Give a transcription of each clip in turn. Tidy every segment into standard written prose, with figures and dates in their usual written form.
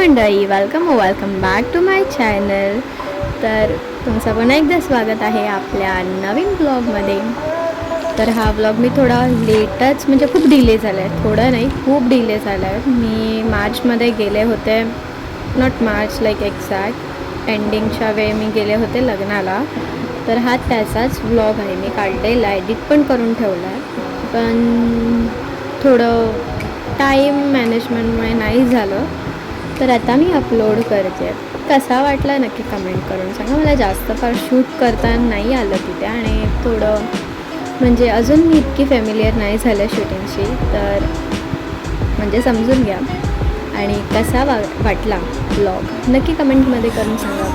मंडळी, welcome back to my channel. तर तुमचं पुन्हा एकदा स्वागत आहे आपल्या नवीन ब्लॉगमध्ये. तर हा ब्लॉग मी थोडा लेटच म्हणजे खूप डिले झाला आहे, थोडं नाही खूप डिले झाला आहे. मी मार्चमध्ये गेले होते, नॉट मार्च लाईक एक्झॅक्ट एंडिंगच्या वेळी मी गेले होते लग्नाला. तर हा त्याचाच ब्लॉग आहे, मी काढलेला एडिट पण करून ठेवला आहे, पण थोडं टाईम मॅनेजमेंटमुळे नाही झालं. तर आता मी अपलोड करते. कसा वाटला नक्की कमेंट करून सांगा. मला जास्त फार शूट करता नाही आलं तिथे, आणि थोडं म्हणजे अजून मी इतकी फॅमिलियर नाही झालं शूटिंगशी, तर म्हणजे समजून घ्या. आणि कसा वाटला ब्लॉग नक्की कमेंटमध्ये करून सांगा.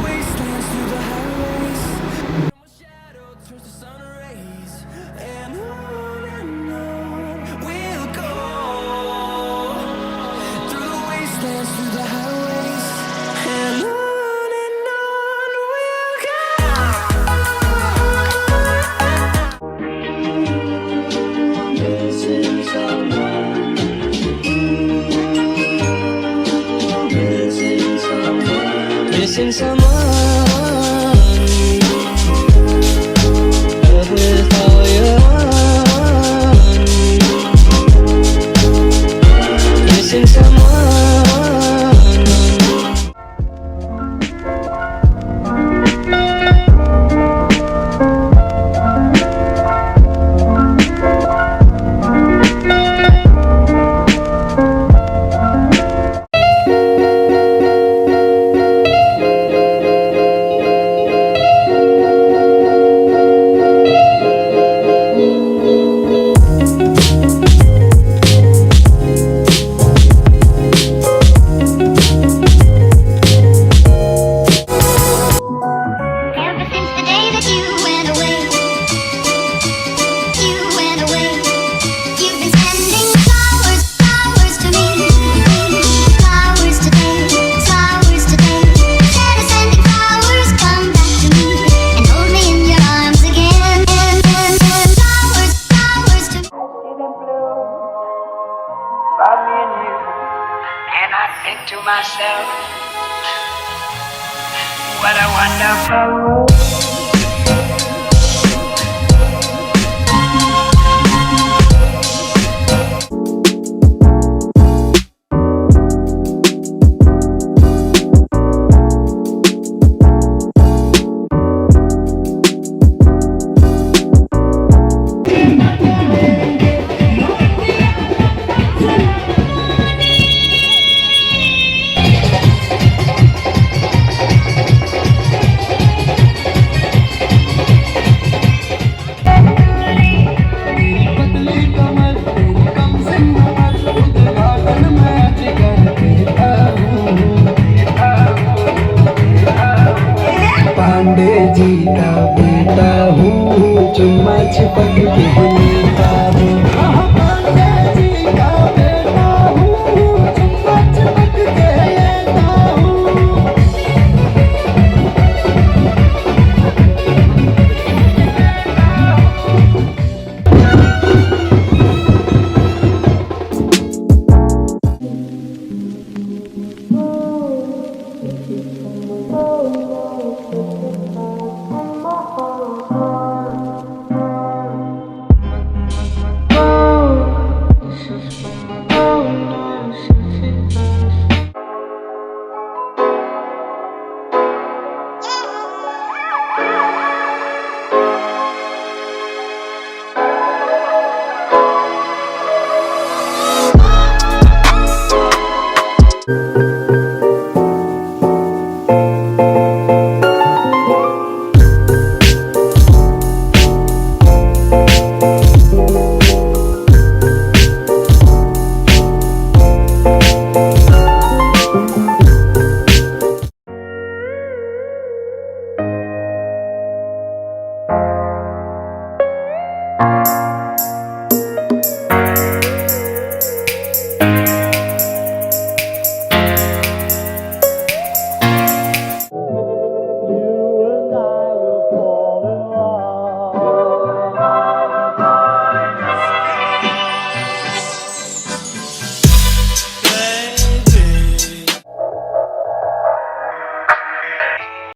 Missing someone with all your own. Missing someone. About me and you, and I think to myself, what a wonderful world.